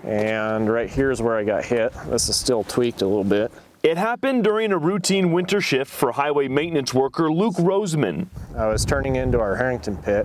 and right here is where I got hit. This is still tweaked a little bit. It happened during a routine winter shift for highway maintenance worker Luke Rosman. I was turning into our Harrington pit,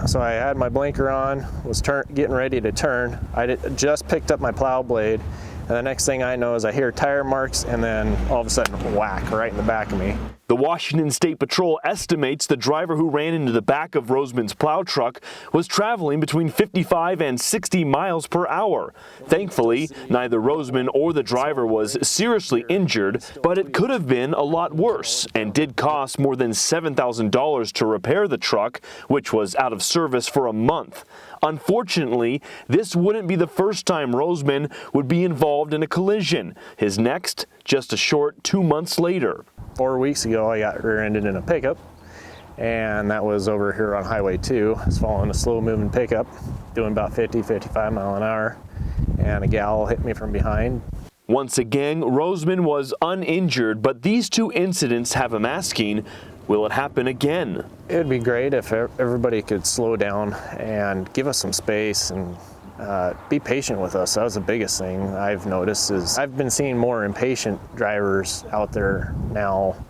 so I had my blinker on, was getting ready to turn. I just picked up my plow blade, and the next thing I know is I hear tire marks, and then all of a sudden, whack, right in the back of me. The Washington State Patrol estimates the driver who ran into the back of Rosman's plow truck was traveling between 55 and 60 miles per hour. Thankfully, neither Rosman or the driver was seriously injured, but it could have been a lot worse and did cost more than $7,000 to repair the truck, which was out of service for a month. Unfortunately, this wouldn't be the first time Rosman would be involved in a collision. His next, just a short 2 months later. 4 weeks ago, I got rear-ended in a pickup, and that was over here on Highway 2. I was following a slow-moving pickup, doing about 50, 55 mile an hour, and a gal hit me from behind. Once again, Rosman was uninjured, but these two incidents have him asking, will it happen again? It would be great if everybody could slow down and give us some space and be patient with us. That was the biggest thing I've noticed is I've been seeing more impatient drivers out there now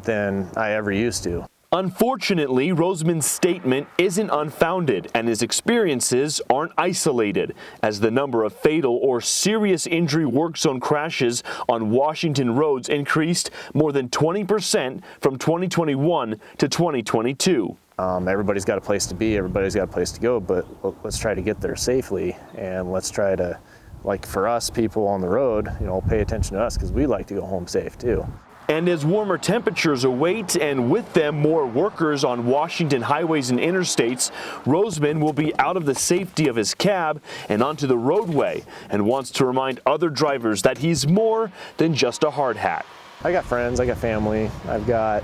than I ever used to. Unfortunately, Rosman's statement isn't unfounded, and his experiences aren't isolated, as the number of fatal or serious injury work zone crashes on Washington roads increased more than 20% from 2021 to 2022. Everybody's got a place to be, everybody's got a place to go, but let's try to get there safely, and let's try to, like for us people on the road, pay attention to us because we like to go home safe too. And as warmer temperatures await, and with them more workers on Washington highways and interstates, Rosman will be out of the safety of his cab and onto the roadway, and wants to remind other drivers that he's more than just a hard hat. I got friends, I got family, I've got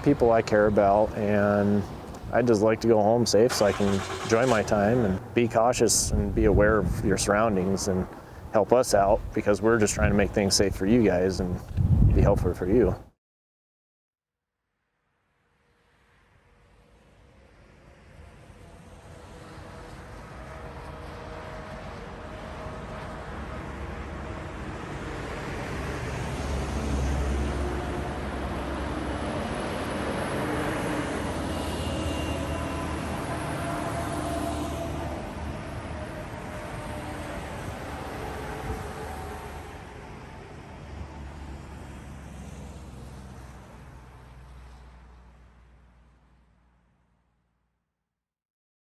people I care about, and I just like to go home safe so I can enjoy my time and be cautious and be aware of your surroundings and help us out, because we're just trying to make things safe for you guys and be helpful for you.